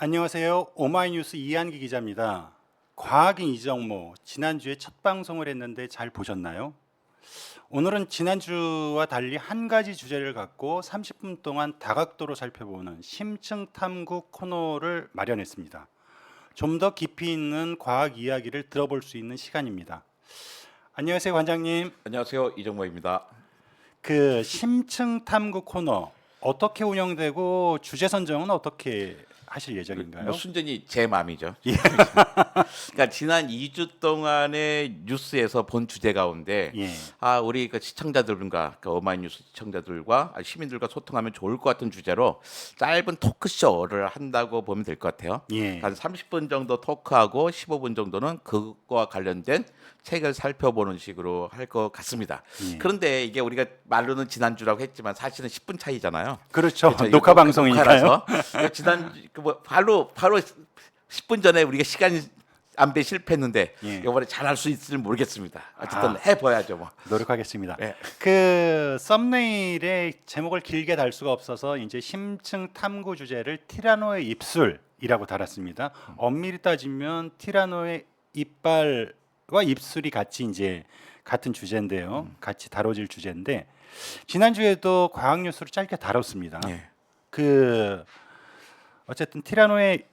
안녕하세요. 오마이뉴스 이한기 기자입니다. 과학인 이정모, 지난주에 첫 방송을 했는데 잘 보셨나요? 오늘은 지난주와 달리 한 가지 주제를 갖고 30분 동안 다각도로 살펴보는 심층 탐구 코너를 마련했습니다. 좀 더 깊이 있는 과학 이야기를 들어볼 수 있는 시간입니다. 안녕하세요, 관장님. 안녕하세요, 이정모입니다. 그 심층 탐구 코너 어떻게 운영되고 주제 선정은 어떻게 하실 예정인가요? 순전히 제 마음이죠. 그러니까 지난 2주 동안의 뉴스에서 본 주제 가운데 예. 우리 그 시청자들과 어마이뉴스 시청자들과 시민들과 소통하면 좋을 것 같은 주제로 짧은 토크쇼를 한다고 보면 될 것 같아요. 예. 한 30분 정도 토크하고 15분 정도는 그것과 관련된 책을 살펴보는 식으로 할 것 같습니다. 예. 그런데 이게 우리가 말로는 지난주라고 했지만 사실은 10분 차이잖아요. 그렇죠. 그렇죠. 녹화 방송이니까요. 녹화라서. 지난 바로 10분 전에 우리가 시간 안배 실패했는데 예. 이번에 잘할 수 있을지 모르겠습니다. 어쨌든 해봐야죠 뭐. 노력하겠습니다. 네. 그 썸네일에 제목을 길게 달 수가 없어서 이제 심층 탐구 주제를 티라노의 입술이라고 달았습니다. 엄밀히 따지면 티라노의 이빨과 입술이 같이 이제 같은 주제인데요. 같이 다뤄질 주제인데 지난주에도 과학 뉴스로 짧게 다뤘습니다. 예. 그 어쨌든 티라노의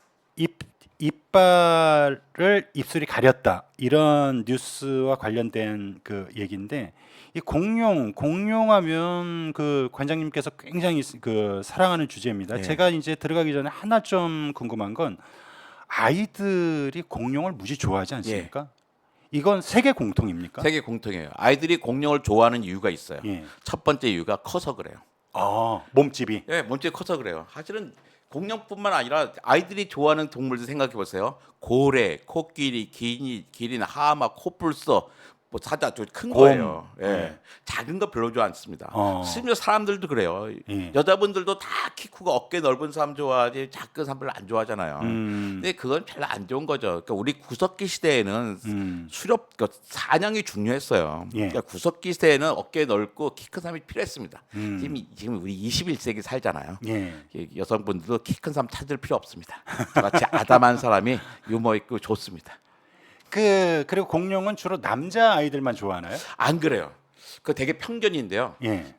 이빨을 입술이 가렸다 이런 뉴스와 관련된 그 얘기인데 이 공룡하면 그 관장님께서 굉장히 그 사랑하는 주제입니다. 네. 제가 이제 들어가기 전에 하나 좀 궁금한 건 아이들이 공룡을 무지 좋아하지 않습니까? 이건 세계 공통입니까? 세계 공통이에요. 아이들이 공룡을 좋아하는 이유가 있어요. 예. 첫 번째 이유가 커서 그래요. 몸집이. 예, 먼저 커서 그래요. 사실은 공룡뿐만 아니라 아이들이 좋아하는 동물들 생각해 보세요. 고래, 코끼리, 기린, 하마, 코뿔소, 뭐 사자 좀 큰 곰. 거예요. 예. 네. 작은 거 별로 좋아하지 않습니다. 어. 심지어 사람들도 그래요. 예. 여자분들도 다 키 크고 어깨 넓은 사람 좋아하지 작은 사람 별로 안 좋아하잖아요. 음. 근데 그건 별로 안 좋은 거죠. 그러니까 우리 구석기 시대에는 음. 사냥이 중요했어요. 예. 그러니까 구석기 시대에는 어깨 넓고 키 큰 사람이 필요했습니다. 음. 지금 우리 21세기 살잖아요. 예. 여성분들도 키 큰 사람 찾을 필요 없습니다. 저같이 아담한 사람이 유머 있고 좋습니다. 그리고 공룡은 주로 남자 아이들만 좋아하나요? 안 그래요. 그 되게 편견인데요. 예.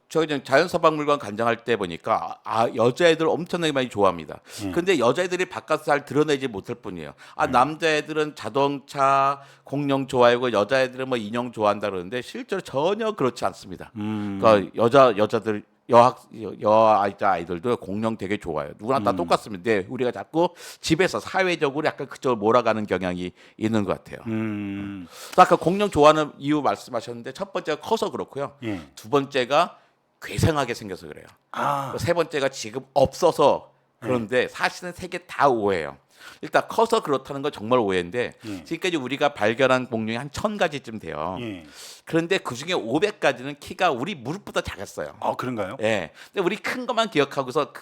저희 자연서박물관 관장할 때 보니까 여자애들 엄청나게 많이 좋아합니다. 근데 여자애들이 바깥에서 잘 드러내지 못할 뿐이에요. 남자애들은 자동차, 공룡 좋아하고 여자애들은 뭐 인형 좋아한다 그러는데 실제로 전혀 그렇지 않습니다. 그러니까 여자들 여아이자 아이들도 공룡 되게 좋아해요. 누구나 다 똑같습니다. 근데 우리가 자꾸 집에서 사회적으로 약간 그쪽으로 몰아가는 경향이 있는 것 같아요. 그래서 아까 공룡 좋아하는 이유 말씀하셨는데 첫 번째가 커서 그렇고요. 예. 두 번째가 괴상하게 생겨서 그래요. 아. 세 번째가 지금 없어서 그런데 사실은 세 개 다 오해예요. 일단 커서 그렇다는 건 정말 오해인데 지금까지 우리가 발견한 공룡이 한 1000가지쯤 돼요. 예. 그런데 그중에 500가지는 키가 우리 무릎보다 작았어요. 그런가요? 예. 근데 우리 큰 것만 기억하고서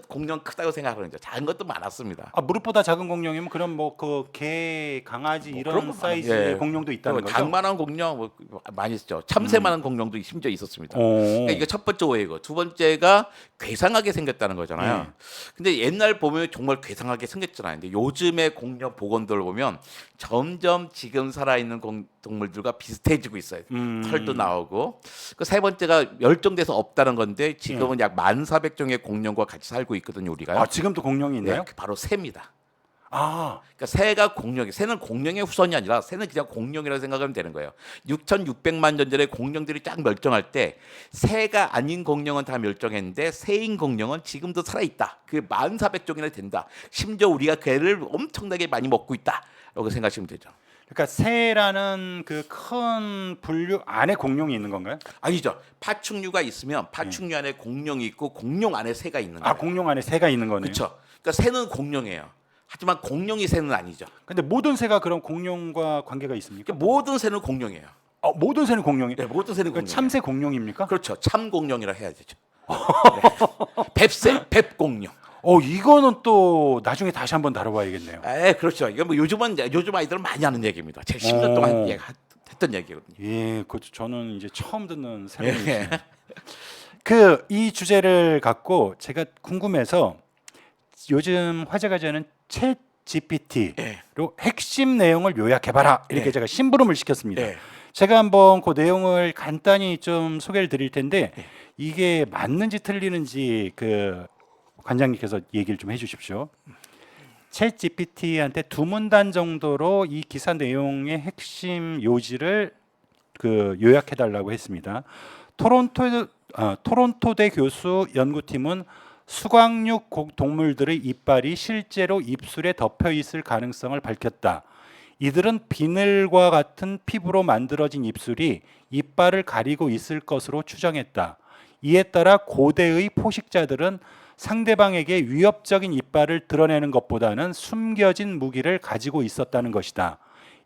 공룡 크다고 생각하는 거죠. 작은 것도 많았습니다. 무릎보다 작은 공룡이면 그럼 뭐 그 개, 강아지 그런 이런 거 사이즈의 예. 공룡도 있다는 거죠? 닭만한 공룡 뭐 많이 있죠. 참새만한 공룡도 심지어 있었습니다. 오. 그러니까 이게 첫 번째 오해고 두 번째가 괴상하게 생겼다는 거잖아요. 근데 옛날 보면 정말 괴상하게 생겼잖아요. 근데 요즘의 공룡 복원들 보면 점점 지금 살아있는 동물들과 비슷해지고 있어요. 털도 나오고. 그 세 번째가 멸종돼서 없다는 건데 지금은 약 1400종의 공룡과 같이 살고 있거든요, 우리가요. 지금도 공룡이 있나요? 네, 바로 새입니다. 그러니까 새가 새는 공룡의 후손이 아니라 새는 그냥 공룡이라고 생각하면 되는 거예요. 6,600만 년 전에 공룡들이 쫙 멸종할 때 새가 아닌 공룡은 다 멸종했는데 새인 공룡은 지금도 살아 있다. 그 1400종이나 된다. 심지어 우리가 걔를 엄청나게 많이 먹고 있다라고 생각하시면 되죠. 그러니까 새라는 그 큰 분류 안에 공룡이 있는 건가요? 아니죠. 파충류가 있으면 파충류 안에 공룡이 있고 공룡 안에 새가 있는 거예요. 공룡 안에 새가 있는 거네요. 그렇죠. 그러니까 새는 공룡이에요. 하지만 공룡이 새는 아니죠. 근데 모든 새가 그럼 공룡과 관계가 있습니까? 그러니까 모든 새는 공룡이에요. 모든 새는 공룡이. 네, 모든 새는 그러니까 공룡. 참새 공룡입니까? 그렇죠. 참 공룡이라 해야 되죠. 네. 벳새, 벳공룡. 이거는 또 나중에 다시 한번 다뤄봐야겠네요. 그렇죠. 이거 뭐 요즘 아이들은 많이 하는 얘기입니다. 제가 10년 동안 했던 얘기거든요. 예, 그 저는 이제 처음 듣는 새로운 예. 얘기예요. 이 주제를 갖고 제가 궁금해서 요즘 화제가 되는 챗 GPT로 예. 핵심 내용을 요약해봐라 이렇게 예. 제가 심부름을 시켰습니다. 예. 제가 한번 그 내용을 간단히 좀 소개를 드릴 텐데 예. 이게 맞는지 틀리는지 그 관장님께서 얘기를 좀 해주십시오. 챗 GPT한테 두 문단 정도로 이 기사 내용의 핵심 요지를 그 요약해달라고 했습니다. 토론토대 교수 연구팀은 수광육 동물들의 이빨이 실제로 입술에 덮여 있을 가능성을 밝혔다. 이들은 비늘과 같은 피부로 만들어진 입술이 이빨을 가리고 있을 것으로 추정했다. 이에 따라 고대의 포식자들은 상대방에게 위협적인 이빨을 드러내는 것보다는 숨겨진 무기를 가지고 있었다는 것이다.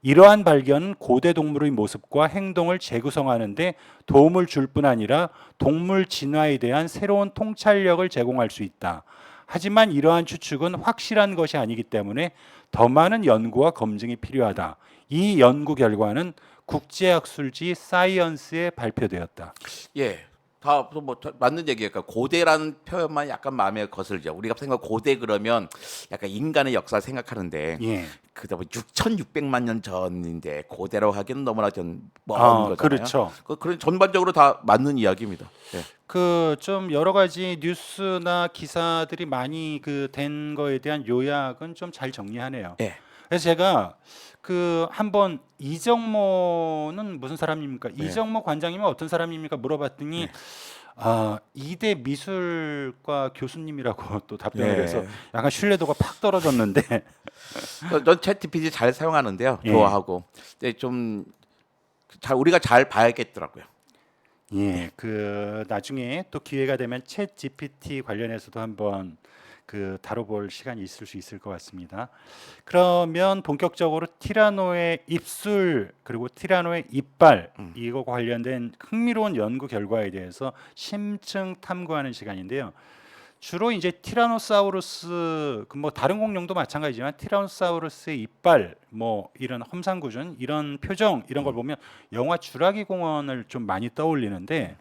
이러한 발견은 고대 동물의 모습과 행동을 재구성하는 데 도움을 줄 뿐 아니라 동물 진화에 대한 새로운 통찰력을 제공할 수 있다. 하지만 이러한 추측은 확실한 것이 아니기 때문에 더 많은 연구와 검증이 필요하다. 이 연구 결과는 국제학술지 사이언스에 발표되었다. 예. 다 맞는 얘기예요. 그러니까 고대라는 표현만 약간 마음에 거슬죠. 우리가 생각 고대 그러면 약간 인간의 역사를 생각하는데 예. 그다 뭐 6,600만 년 전인데 고대라고 하기는 너무나 좀 먼 거잖아요. 그렇죠. 그런 전반적으로 다 맞는 이야기입니다. 예. 그 좀 여러 가지 뉴스나 기사들이 많이 그 된 거에 대한 요약은 좀 잘 정리하네요. 예. 그래서 제가 그 한번 이정모는 무슨 사람입니까? 네. 이정모 관장님은 어떤 사람입니까? 물어봤더니 아, 이대 미술과 교수님이라고 또 답변을 네. 해서 약간 신뢰도가 팍 떨어졌는데 전 챗GPT 잘 사용하는데요. 예. 좋아하고. 근데 좀 잘 우리가 잘 봐야겠더라고요. 예, 그 나중에 또 기회가 되면 챗 GPT 관련해서도 한번 그 다뤄볼 시간이 있을 수 있을 것 같습니다. 그러면 본격적으로 티라노의 입술 그리고 티라노의 이빨 이거 관련된 흥미로운 연구 결과에 대해서 심층 탐구하는 시간인데요. 주로 이제 티라노사우루스 그 뭐 다른 공룡도 마찬가지지만 티라노사우루스의 이빨 뭐 이런 험상궂은 이런 표정 이런 걸 보면 영화 주라기 공원을 좀 많이 떠올리는데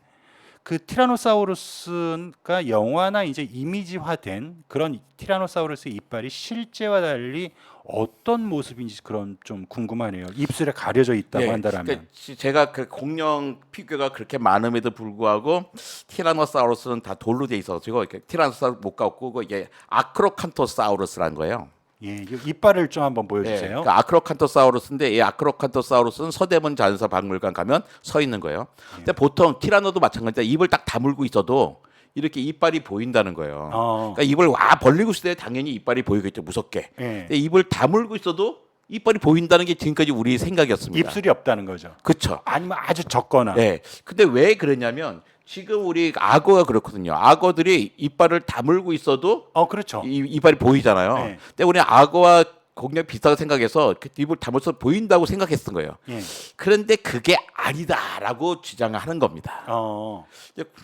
그 티라노사우루스가 영화나 이제 이미지화된 그런 티라노사우루스의 이빨이 실제와 달리 어떤 모습인지 그런 좀 궁금하네요. 입술에 가려져 있다고 예. 한다라면. 그러니까 제가 그 공룡 피규어가 그렇게 많음에도 불구하고 티라노사우루스는 다 돌로 돼 있어서 이렇게 티라노사우루스 못 갖고 이게 아크로칸토사우루스라는 거예요. 예, 이 이빨을 좀 한번 예, 보여주세요. 그 아크로칸토사우루스인데 이 아크로칸토사우루스는 서대문 자연사 박물관 가면 서 있는 거예요. 근데 보통 티라노도 마찬가지인데 입을 딱 다물고 있어도 이렇게 이빨이 보인다는 거예요. 그러니까 입을 와 벌리고 있을 때 당연히 이빨이 보이겠죠, 무섭게. 예. 근데 입을 다물고 있어도 이빨이 보인다는 게 지금까지 우리 생각이었습니다. 입술이 없다는 거죠. 그렇죠. 아니면 아주 적거나. 네. 근데 왜 그러냐면 지금 우리 악어가 그렇거든요. 악어들이 이빨을 다물고 있어도 그렇죠. 이빨이 보이잖아요. 네. 근데 우리 악어와 공룡 비슷하게 생각해서 입을 다물어서 보인다고 생각했던 거예요. 예. 그런데 그게 아니다라고 주장하는 겁니다.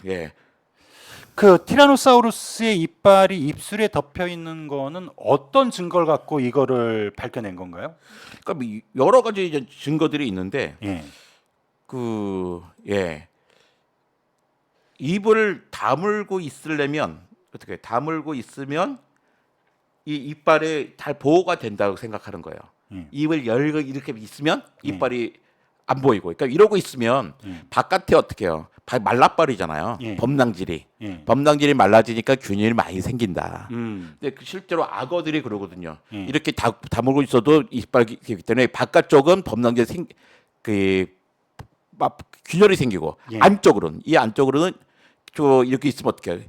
예. 그 티라노사우루스의 이빨이 입술에 덮여 있는 거는 어떤 증거를 갖고 이거를 밝혀낸 건가요? 그러니까 뭐 여러 가지 이제 증거들이 있는데 예. 예. 입을 다물고 있으려면 어떻게 다물고 있으면 이 이빨에 잘 보호가 된다고 생각하는 거예요. 입을 열고 이렇게 있으면 이빨이 안 보이고, 그러니까 이러고 있으면 바깥에 어떻게 해요? 말라버리잖아요. 예. 범랑질이. 예. 범랑질이 말라지니까 균일이 많이 생긴다. 음. 근데 실제로 악어들이 그러거든요. 예. 이렇게 다물고 있어도 이빨이 있기 때문에 바깥쪽은 범랑질 균열이 생기고 예. 안쪽으로는 이렇게 있으면 어떻게 해요?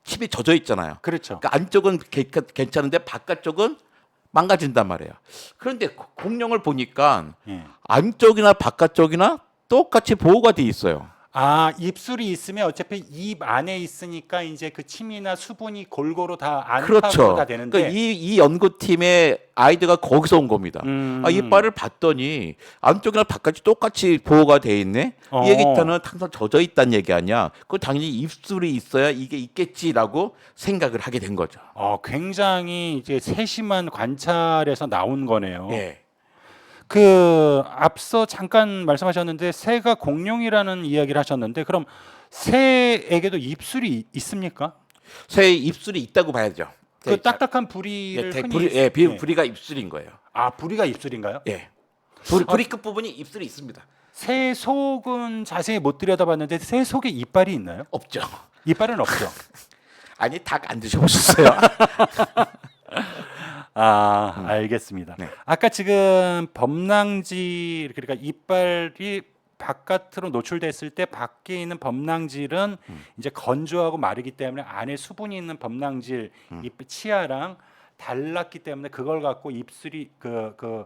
침이 젖어 있잖아요. 그렇죠. 그러니까 안쪽은 괜찮은데 바깥쪽은 망가진단 말이에요. 그런데 공룡을 보니까 예. 안쪽이나 바깥쪽이나 똑같이 보호가 돼 있어요. 아, 입술이 있으면 어차피 입 안에 있으니까 이제 그 침이나 수분이 골고루 다 안팎으로 그렇죠. 다 되는데. 그러니까 이 연구팀의 아이디어가 거기서 온 겁니다. 이빨을 봤더니 안쪽이나 바깥이 똑같이 보호가 돼 있네. 이 얘기는 항상 젖어 있다는 얘기 아니야. 그 당연히 입술이 있어야 이게 있겠지라고 생각을 하게 된 거죠. 굉장히 이제 세심한 관찰에서 나온 거네요. 예. 그 앞서 잠깐 말씀하셨는데 새가 공룡이라는 이야기를 하셨는데 그럼 새에게도 입술이 있습니까? 새의 입술이 있다고 봐야죠. 그 딱딱한 부리를 흔히 부리가 입술인 거예요. 아, 부리가 입술인가요? 예. 부리 끝 부분이 입술이 있습니다. 새 속은 자세히 못 들여다봤는데 새 속에 이빨이 있나요? 없죠. 이빨은 없죠. 아니 닭 안 드셔보셨어요? 아, 알겠습니다. 네. 아까 지금 범낭질, 그러니까 이빨이 바깥으로 노출됐을 때 밖에 있는 범낭질은 이제 건조하고 마르기 때문에 안에 수분이 있는 범낭질 치아랑 달랐기 때문에 그걸 갖고 입술이 그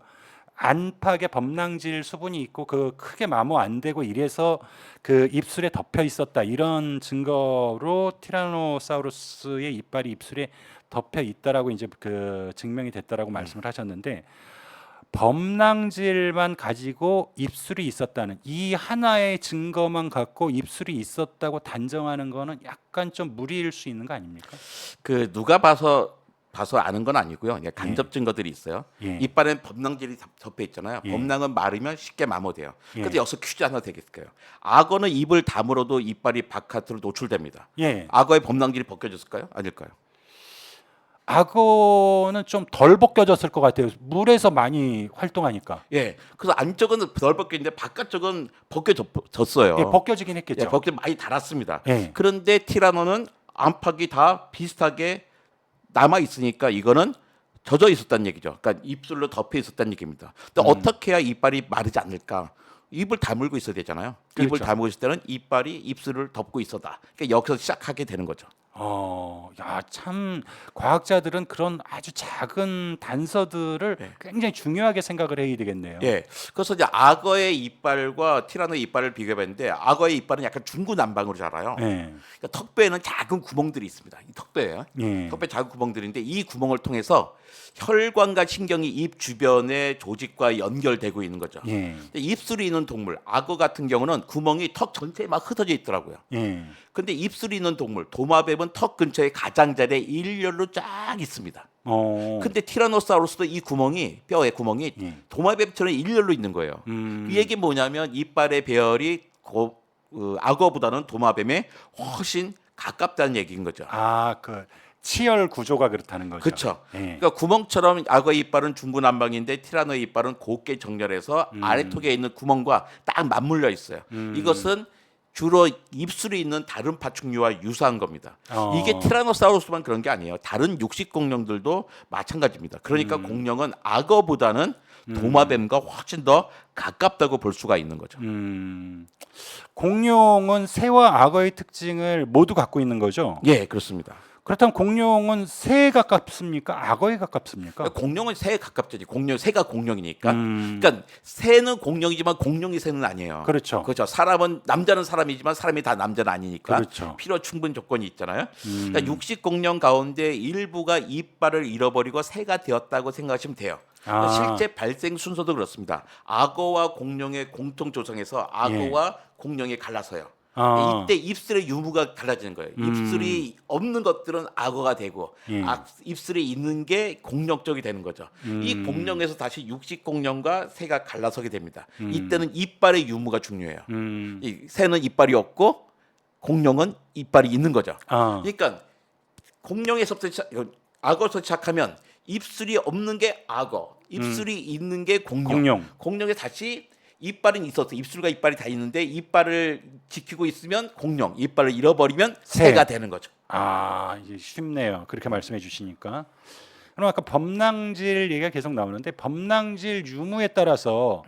안팎에 범낭질 수분이 있고 그 크게 마모 안 되고 이래서 그 입술에 덮여 있었다, 이런 증거로 티라노사우루스의 이빨이 입술에 덮여 있다라고 이제 그 증명이 됐다라고 말씀을 하셨는데, 범낭질만 가지고 입술이 있었다는 이 하나의 증거만 갖고 입술이 있었다고 단정하는 거는 약간 좀 무리일 수 있는 거 아닙니까? 그 누가 봐서 아는 건 아니고요. 그냥 간접 증거들이 있어요. 예. 이빨엔 범낭질이 덮여 있잖아요. 예. 범낭은 마르면 쉽게 마모돼요. 예. 근데 여기서 퀴즈 하나 되겠어요. 악어는 입을 다물어도 이빨이 바깥으로 노출됩니다. 예. 악어의 범낭질이 벗겨졌을까요? 아닐까요? 악어는 좀 덜 벗겨졌을 것 같아요. 물에서 많이 활동하니까. 예. 그래서 안쪽은 덜 벗겨있는데 바깥쪽은 벗겨졌어요. 예, 벗겨지긴 했겠죠. 예, 벗겨 많이 달았습니다. 예. 그런데 티라노는 안팎이 다 비슷하게 남아 있으니까 이거는 젖어 있었다는 얘기죠. 그러니까 입술로 덮여 있었다는 얘기입니다. 근데 어떻게 해야 이빨이 마르지 않을까? 입을 다물고 있어야 되잖아요. 입을 그렇죠. 다물고 있을 때는 이빨이 입술을 덮고 있어다. 그러니까 여기서 시작하게 되는 거죠. 야, 참 과학자들은 그런 아주 작은 단서들을 굉장히 중요하게 생각을 해야 되겠네요. 예. 그래서 이제 악어의 이빨과 티라노의 이빨을 비교해봤는데 악어의 이빨은 약간 중구난방으로 자라요. 예. 그러니까 턱뼈에는 작은 구멍들이 있습니다. 이 턱뼈에. 예. 턱뼈 작은 구멍들인데 이 구멍을 통해서 혈관과 신경이 입 주변의 조직과 연결되고 있는 거죠. 예. 근데 입술이 있는 동물, 악어 같은 경우는 구멍이 턱 전체에 막 흩어져 있더라고요. 예. 근데 입술이 있는 동물, 도마뱀은 턱 근처에 가장자리에 일렬로 쫙 있습니다. 근데 티라노사우루스도 이 구멍이, 뼈의 구멍이 예. 도마뱀처럼 일렬로 있는 거예요. 이 얘기 뭐냐면 이빨의 배열이 악어보다는 도마뱀에 훨씬 가깝다는 얘기인 거죠. 아, 그 치열 구조가 그렇다는 거죠. 그렇죠. 예. 그러니까 구멍처럼 악어의 이빨은 중구난방인데 티라노의 이빨은 곱게 정렬해서 아래턱에 있는 구멍과 딱 맞물려 있어요. 이것은 주로 입술이 있는 다른 파충류와 유사한 겁니다. 이게 티라노사우루스만 그런 게 아니에요. 다른 육식 공룡들도 마찬가지입니다. 그러니까 공룡은 악어보다는 도마뱀과 훨씬 더 가깝다고 볼 수가 있는 거죠. 공룡은 새와 악어의 특징을 모두 갖고 있는 거죠. 예, 그렇습니다. 그렇다면 공룡은 새에 가깝습니까? 악어에 가깝습니까? 공룡은 새에 가깝죠. 새가 공룡이니까. 그러니까 새는 공룡이지만 공룡이 새는 아니에요. 그렇죠. 그렇죠. 남자는 사람이지만 사람이 다 남자는 아니니까. 그렇죠. 필요 충분 조건이 있잖아요. 그러니까 육식 공룡 가운데 일부가 이빨을 잃어버리고 새가 되었다고 생각하시면 돼요. 아. 실제 발생 순서도 그렇습니다. 악어와 공룡의 공통 조성에서 악어와 공룡이 갈라서요. 이때 입술의 유무가 달라지는 거예요. 입술이 없는 것들은 악어가 되고 입술이 있는 게 공룡 쪽이 되는 거죠. 이 공룡에서 다시 육식 공룡과 새가 갈라서게 됩니다. 이때는 이빨의 유무가 중요해요. 이 새는 이빨이 없고 공룡은 이빨이 있는 거죠. 그러니까 악어에서 시작하면 입술이 없는 게 악어, 입술이 있는 게 공룡. 공룡에 다시 이빨은 있었어. 입술과 이빨이 다 있는데 이빨을 지키고 있으면 공룡, 이빨을 잃어버리면 새가 되는 거죠. 아, 이제 쉽네요. 그렇게 말씀해 주시니까. 그럼 아까 범낭질 얘기가 계속 나오는데 범낭질 유무에 따라서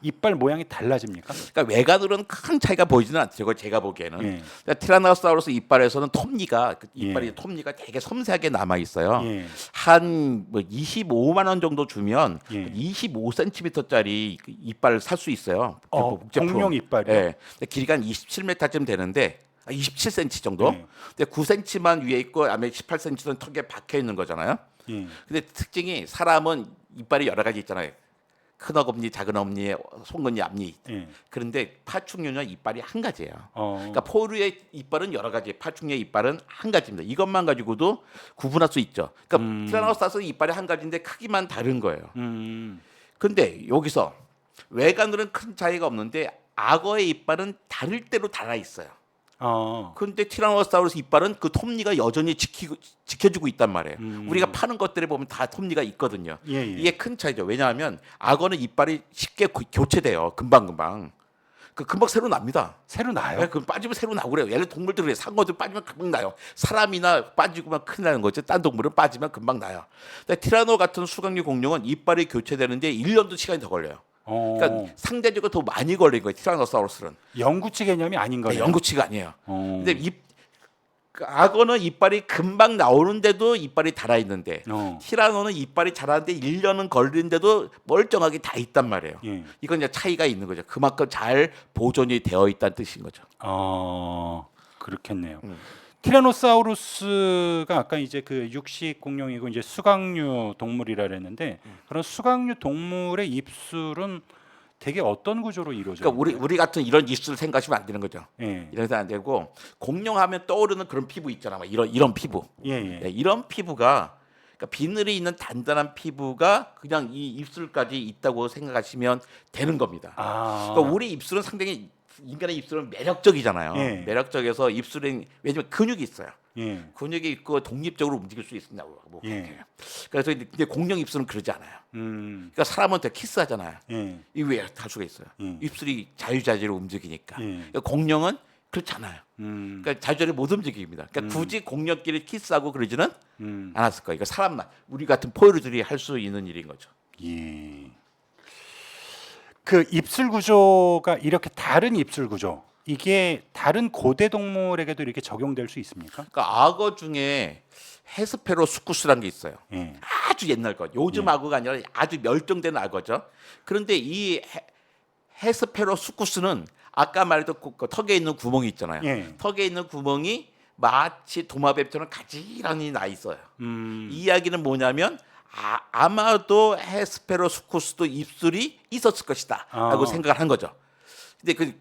이빨 모양이 달라집니까? 그러니까 외관으로는 큰 차이가 보이지는 않죠. 제가 보기에는. 예. 그러니까 티라노사우루스 이빨에서는 이빨이 예. 톱니가 되게 섬세하게 남아 있어요. 예. 한 25만 원 정도 주면 예. 25cm짜리 이빨을 살 수 있어요. 공룡 이빨이요? 예. 근데 길이가 한 27m쯤 되는데 27cm 정도. 예. 근데 9cm만 위에 있고 안에 18cm는 턱에 박혀 있는 거잖아요. 예. 근데 특징이 사람은 이빨이 여러 가지 있잖아요. 큰 어금니, 작은 어금니, 송곳니, 앞니. 예. 그런데 파충류는 이빨이 한 가지예요. 그러니까 포유의 이빨은 여러 가지, 파충류의 이빨은 한 가지입니다. 이것만 가지고도 구분할 수 있죠. 그러니까 티라노사우루스는 이빨이 한 가지인데 크기만 다른 거예요. 근데 여기서 외관으로는 큰 차이가 없는데 악어의 이빨은 다를 대로 달아 있어요. 근데 티라노사우루스 이빨은 그 톱니가 여전히 지켜주고 있단 말이에요. 우리가 파는 것들에 보면 다 톱니가 있거든요. 예, 예. 이게 큰 차이죠. 왜냐하면 악어는 이빨이 쉽게 교체돼요. 금방. 그 금방 새로 납니다. 새로 나요? 네, 그 빠지면 새로 나고 그래요. 예를 동물들 그래. 상어들 빠지면 금방 나요. 사람이나 빠지고만 큰일 나는 거죠. 딴 동물은 빠지면 금방 나요. 근데 티라노 같은 수강류 공룡은 이빨이 교체되는데 1년도 시간이 더 걸려요. 그러니까 상대적으로 더 많이 걸린 거예요. 티라노사우루스는. 영구치 개념이 아닌 거예요. 영구치가 아니에요. 근데 그 악어는 이빨이 금방 나오는데도 이빨이 달아 있는데 티라노는 이빨이 자라는데 1년은 걸리는데도 멀쩡하게 다 있단 말이에요. 예. 이건 이제 차이가 있는 거죠. 그만큼 잘 보존이 되어 있다는 뜻인 거죠. 그렇겠네요. 티라노사우루스가 아까 이제 그 육식 공룡이고 이제 수강류 동물이라 그랬는데 그런 수강류 동물의 입술은 되게 어떤 구조로 이루어져요? 그러니까 우리 같은 이런 입술을 생각하시면 안 되는 거죠. 예. 이래서 안 되고 공룡하면 떠오르는 그런 피부 있잖아. 막 이런 피부. 예, 예. 네, 이런 피부가 그러니까 비늘이 있는 단단한 피부가 그냥 이 입술까지 있다고 생각하시면 되는 겁니다. 그러니까 우리 입술은 상당히 인간의 입술은 매력적이잖아요. 예. 매력적에서 입술은 왜냐면 근육이 있어요. 예. 근육이 있고 독립적으로 움직일 수 있다고 뭐 예. 그렇게. 그래서 근데 공룡 입술은 그러지 않아요. 음. 그러니까 사람한테 키스하잖아요. 예. 이 왜 할 수가 있어요. 입술이 자유자재로 움직이니까. 예. 그러니까 공룡은 그렇잖아요. 그러니까 자유자재로 못 움직입니다. 그러니까 굳이 공룡끼리 키스하고 그러지는 않았을 거예요. 그러니까 사람만 우리 같은 포유류들이 할 수 있는 일인 거죠. 예. 그 입술 구조가 이렇게 다른 입술 구조 이게 다른 고대 동물에게도 이렇게 적용될 수 있습니까? 그러니까 악어 중에 헤스페로스쿠스라는 게 있어요. 예. 아주 옛날 것. 요즘 악어가 아니라 아주 멸종된 악어죠. 그런데 이 헤스페로스쿠스는 아까 말했던 그 턱에 있는 구멍이 있잖아요. 예. 턱에 있는 구멍이 마치 도마뱀처럼 가지런히 나 있어요. 이 이야기는 뭐냐면 아마도 헤스페로스쿠스도 입술이 있었을 것이다 라고 생각을 한 거죠. 근데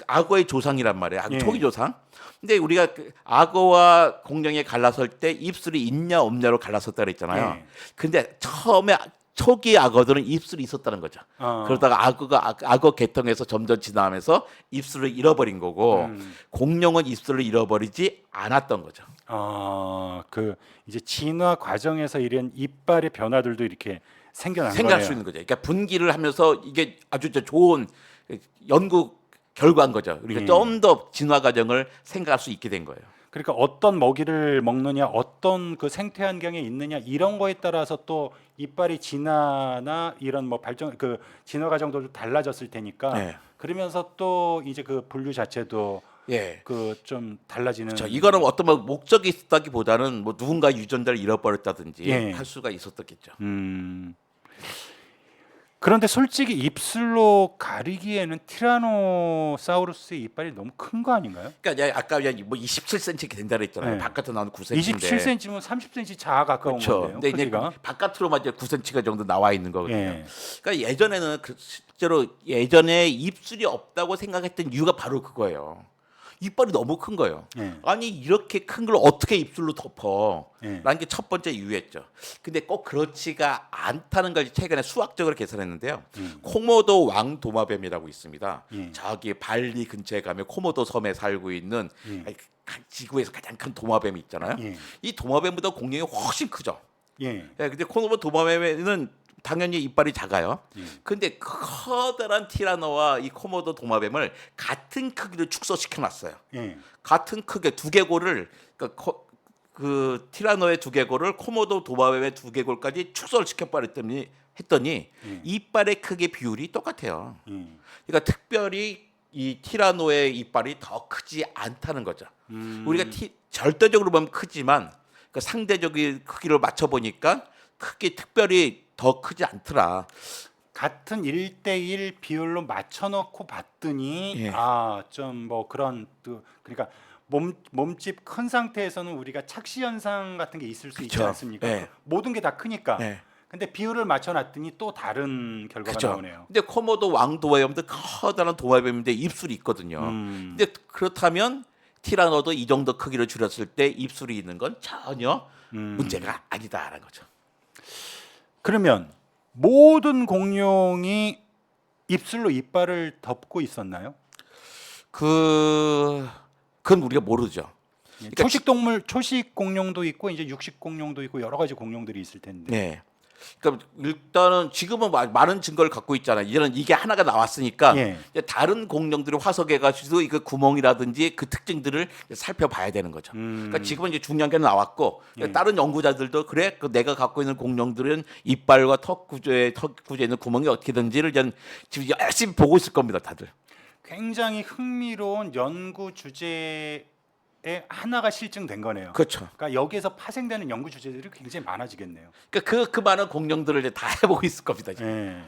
악어의 조상이란 말이에요. 예. 초기 조상. 근데 우리가 악어와 공룡에 갈라설 때 입술이 있냐 없냐로 갈라섰다 그랬잖아요. 예. 근데 처음에 초기 악어들은 입술이 있었다는 거죠. 그러다가 악어 계통에서 점점 진화하면서 입술을 잃어버린 거고 공룡은 입술을 잃어버리지 않았던 거죠. 그 이제 진화 과정에서 이런 이빨의 변화들도 이렇게 생겨난 생각할 거예요. 수 있는 거죠. 그러니까 분기를 하면서 이게 아주 좋은 연구 결과인 거죠. 우리가 좀 더 진화 과정을 생각할 수 있게 된 거예요. 그러니까 어떤 먹이를 먹느냐, 어떤 그 생태 환경에 있느냐 이런 거에 따라서 또 이빨이 진화나 이런 뭐 발전 그 진화 과정도 달라졌을 테니까 네. 그러면서 또 이제 그 분류 자체도 예. 그 좀 달라지는. 그렇죠. 이거는 어떤 뭐 목적이 있었다기보다는 뭐 누군가 유전자를 잃어버렸다든지 예. 할 수가 있었겠죠. 그런데 솔직히 입술로 가리기에는 티라노사우루스의 이빨이 너무 큰 거 아닌가요? 그러니까 아까 뭐 27cm 이렇게 된다 그랬잖아요. 네. 바깥으로 나오는 9cm인데. 27cm면 30cm 자아 가까운 그렇죠. 건데요. 근데 이제 크기가. 바깥으로만 이제 9cm가 정도 나와 있는 거거든요. 예. 그러니까 예전에는 실제로 예전에 입술이 없다고 생각했던 이유가 바로 그거예요. 이빨이 너무 큰 거예요. 예. 아니 이렇게 큰 걸 어떻게 입술로 덮어? 예. 라는 게 첫 번째 이유였죠. 근데 꼭 그렇지가 않다는 걸 최근에 수학적으로 계산했는데요. 코모도 왕도마뱀이라고 있습니다. 저기 발리 근처에 가면 코모도 섬에 살고 있는 지구에서 가장 큰 도마뱀이 있잖아요. 이 도마뱀보다 공룡이 훨씬 크죠. 예. 근데 코모도 도마뱀에는 당연히 이빨이 작아요. 근데 커다란 티라노와 이 코모도 도마뱀을 같은 크기로 축소시켜 놨어요. 예. 같은 크기 두개골을 그 티라노의 두개골을 코모도 도마뱀의 두개골까지 축소를 시켜버렸더니 이빨의 크기 비율이 똑같아요. 그러니까 특별히 이 티라노의 이빨이 더 크지 않다는 거죠. 우리가 절대적으로 보면 크지만 그 상대적인 크기로 맞춰 보니까 크게 특별히 더 크지 않더라. 같은 1대1 비율로 맞춰 놓고 봤더니 예. 좀 뭐 그런 그러니까 몸집 큰 상태에서는 우리가 착시 현상 같은 게 있을 수 있지 그쵸. 않습니까? 예. 모든 게 다 크니까. 네. 근데 비율을 맞춰 놨더니 또 다른 결과가 그렇죠. 나오네요. 근데 코모도 왕도마뱀도 커다란 도마뱀인데 입술이 있거든요. 근데 그렇다면 티라노도 이 정도 크기로 줄였을 때 입술이 있는 건 전혀 문제가 아니다라는 거죠. 그러면 모든 공룡이 입술로 이빨을 덮고 있었나요? 그건 우리가 모르죠. 그러니까 초식 동물, 초식 공룡도 있고 이제 육식 공룡도 있고 여러 가지 공룡들이 있을 텐데. 네. 그러니까 일단은 지금은 많은 증거를 갖고 있잖아요. 이제는 이게 하나가 나왔으니까 예. 이제 다른 공룡들이 화석에 가지고 그 구멍이라든지 그 특징들을 살펴봐야 되는 거죠. 그러니까 지금은 이제 중요한 게 나왔고 예. 다른 연구자들도 그래 그 내가 갖고 있는 공룡들은 이빨과 턱 구조에 있는 구멍이 어떻게 되는지를 지금 열심히 보고 있을 겁니다, 다들. 굉장히 흥미로운 연구 주제의 하나가 실증된 거네요. 그렇죠. 그러니까 여기에서 파생되는 연구 주제들이 굉장히 많아지겠네요. 그러니까 그 많은 공룡들을 이제 다 해보고 있을 겁니다. 지금. 예.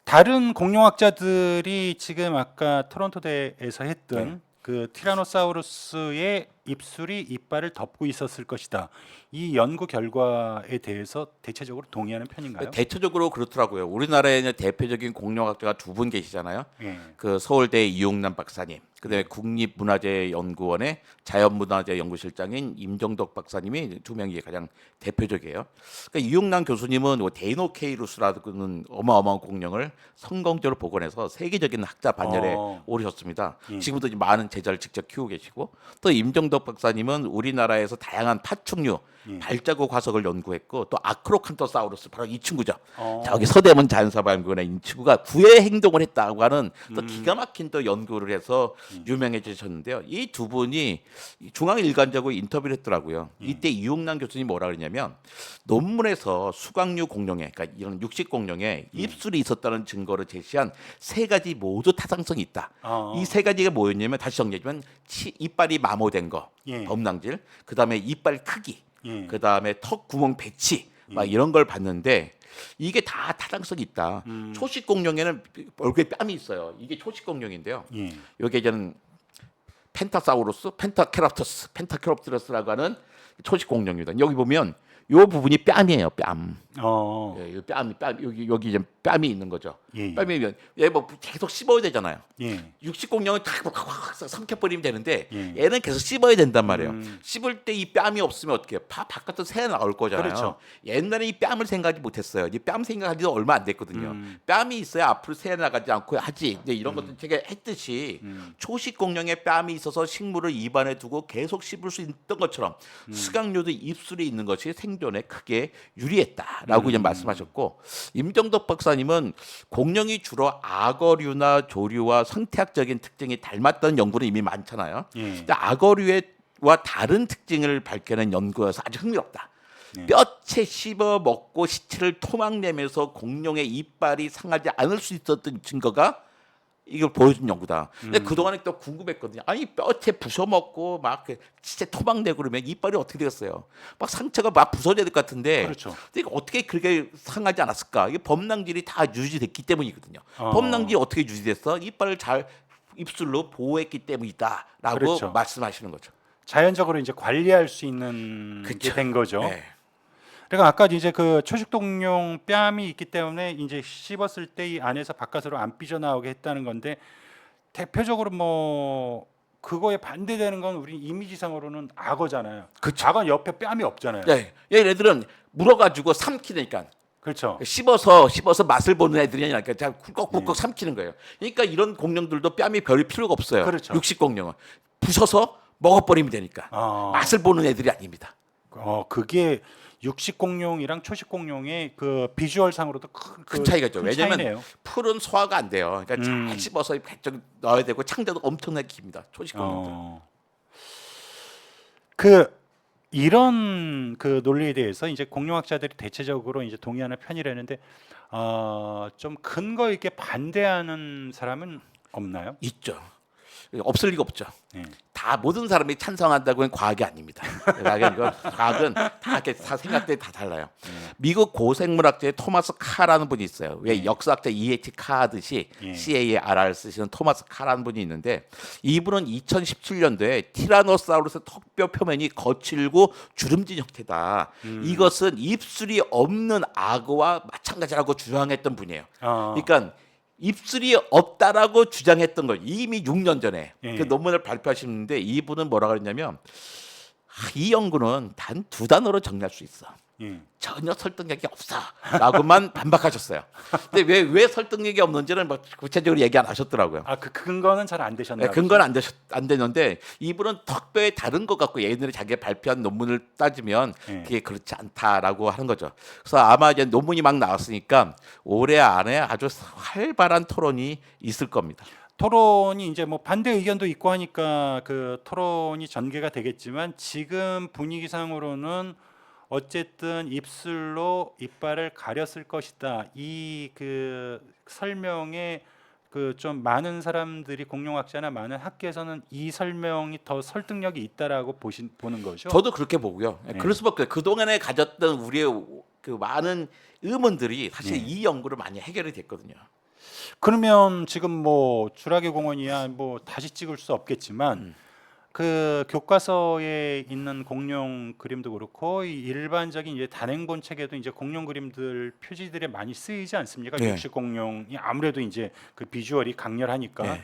다른 공룡학자들이 지금 아까 토론토대에서 했던 네. 그 티라노사우루스의 입술이 이빨을 덮고 있었을 것이다. 이 연구 결과에 대해서 대체적으로 동의하는 편인가요? 대체적으로 그렇더라고요. 우리나라에는 대표적인 공룡학자가 두 분 계시잖아요. 예. 그 서울대 이용남 박사님, 그다음에 국립문화재연구원의 자연문화재 연구실장인 임정덕 박사님이 두 명이 가장 대표적이에요. 그러니까 이용남 교수님은 데이노케이루스라는 어마어마한 공룡을 성공적으로 복원해서 세계적인 학자 반열에 오르셨습니다. 예. 지금도 이제 많은 제자를 직접 키우고 계시고, 또 임정덕 박사님은 우리나라에서 다양한 파충류 발자국 화석을 연구했고, 또 아크로칸토사우루스 바로 이 친구죠. 저기 서대문 자연사발연구원의 이 친구가 구애 행동을 했다고 하는 또 기가 막힌 또 연구를 해서 유명해지셨는데요. 이 두 분이 중앙일간적으로 인터뷰를 했더라고요. 이때 이용남 교수님이 뭐라 그러냐면 논문에서 수강류 공룡에, 그러니까 이런 육식 공룡에 입술이 있었다는 증거를 제시한 세 가지 모두 타당성이 있다. 이 세 가지가 뭐였냐면 다시 정리하자면 이빨이 마모된 거, 예. 범랑질, 그다음에 이빨 크기, 예. 그다음에 턱 구멍 배치, 막 이런 걸 봤는데 이게 다 타당성이 있다. 초식 공룡에는 얼굴에 뺨이 있어요. 이게 초식 공룡인데요. 예. 여기 이제는 펜타사우루스, 펜타케롭트러스라고 하는 초식 공룡입니다. 여기 보면 요 부분이 뺨이에요. 뺨. 예, 뺨 여기 이제 뺨이 있는 거죠. 예. 뺨이면 얘 뭐 계속 씹어야 되잖아요. 예. 육식 공룡은 탁 삼켜버리면 되는데 예. 얘는 계속 씹어야 된단 말이에요. 씹을 때 이 뺨이 없으면 어떻게 해요? 바깥으로 새 나올 거잖아요. 그렇죠. 옛날에 이 뺨을 생각하지 못했어요. 이 뺨 생각한 지도 얼마 안 됐거든요. 뺨이 있어야 앞으로 새 나가지 않고 하지. 이제 이런 것들 제가 했듯이 초식 공룡에 뺨이 있어서 식물을 입안에 두고 계속 씹을 수 있던 것처럼 수강류도 입술이 있는 것이 생존에 크게 유리했다라고 이제 말씀하셨고, 임정덕 박사님은 공룡이 주로 악어류나 조류와 생태학적인 특징이 닮았다는 연구는 이미 많잖아요. 예. 근데 악어류와 다른 특징을 밝혀낸 연구여서 아주 흥미롭다. 뼈채 씹어 먹고 시체를 토막내면서 공룡의 이빨이 상하지 않을 수 있었던 증거가 이걸 보여준 연구다. 근데 그동안에 또 궁금했거든요. 아니 뼈채 부숴 먹고 막 시체 토막내고 그러면 이빨이 어떻게 되겠어요? 막 상처가 막 부서져야 될 것 같은데. 그렇죠. 근데 이거 어떻게 그렇게 상하지 않았을까? 이게 범랑질이 다 유지됐기 때문이거든요. 범랑질이 어떻게 유지됐어? 이빨을 잘 입술로 보호했기 때문이다라고 그렇죠. 말씀하시는 거죠. 자연적으로 이제 관리할 수 있는 게 그쵸. 된 거죠. 네. 그러니까 아까 이제 그 초식동용 뺨이 있기 때문에 이제 씹었을 때 이 안에서 바깥으로 안 삐져나오게 했다는 건데, 대표적으로 뭐 그거에 반대되는 건 우리 이미지상으로는 악어잖아요. 그쵸. 악어 옆에 뺨이 없잖아요. 네. 얘네들은 물어가지고 삼키니까 그렇죠. 씹어서 맛을 보는 애들이 아니라 그냥 꿀꺽꿀꺽 삼키는 거예요. 그러니까 이런 공룡들도 뺨이 별 필요가 없어요. 그렇죠. 육식 공룡은 부셔서 먹어버리면 되니까 맛을 보는 애들이 아닙니다. 그게 육식 공룡이랑 초식 공룡의 그 비주얼상으로도 큰 차이가 있죠. 큰 왜냐하면 차이네요. 풀은 소화가 안 돼요. 그러니까 잘 씹어서 배쪽 넣어야 되고 창자도 엄청나게 깁니다. 초식 공룡들. 그 이런 그 논리에 대해서 이제 공룡학자들이 대체적으로 이제 동의하는 편이라는데, 좀 근거 있게 반대하는 사람은 없나요? 있죠. 없을 리가 없죠. 네. 다 모든 사람이 찬성한다고는 과학이 아닙니다. 과학은 다 이렇게 다 생각들이 다 달라요. 미국 고생물학자의 토마스 카라는 분이 있어요. 왜 역사학자 E.H. 카 하듯이 CARR 쓰시는 토마스 카라는 분이 있는데, 이분은 2017년도에 티라노사우루스 턱뼈 표면이 거칠고 주름진 형태다. 이것은 입술이 없는 악어와 마찬가지라고 주장했던 분이에요. 그러니까 입술이 없다라고 주장했던 걸 이미 6년 전에 그 논문을 발표하시는데, 이분은 뭐라 그랬냐면 이 연구는 단 두 단어로 정리할 수 있어. 예. 전혀 설득력이 없어라고만 반박하셨어요. 근데 왜 설득력이 없는지는 뭐 구체적으로 얘기 안 하셨더라고요. 아, 그 근거는 잘 안 되셨나요? 네, 근거는 안 되는데 이분은 턱뼈에 다른 것 같고 예전에 자기가 발표한 논문을 따지면 예. 그게 그렇지 않다라고 하는 거죠. 그래서 아마 이제 논문이 막 나왔으니까 올해 안에 아주 활발한 토론이 있을 겁니다. 토론이 이제 뭐 반대 의견도 있고 하니까 그 토론이 전개가 되겠지만 지금 분위기상으로는 어쨌든 입술로 이빨을 가렸을 것이다. 이 그 설명에 그 좀 많은 사람들이 공룡학자나 많은 학계에서는 이 설명이 더 설득력이 있다라고 보는 거죠. 저도 그렇게 보고요. 네. 그럴 수밖에. 그 동안에 가졌던 우리의 그 많은 의문들이 사실 네. 이 연구로 많이 해결이 됐거든요. 그러면 지금 뭐 주라기 공원이야 뭐 다시 찍을 수 없겠지만 그 교과서에 있는 공룡 그림도 그렇고 이 일반적인 이제 단행본 책에도 이제 공룡 그림들 표지들이 많이 쓰이지 않습니까? 네. 육식 공룡이 아무래도 이제 그 비주얼이 강렬하니까 네.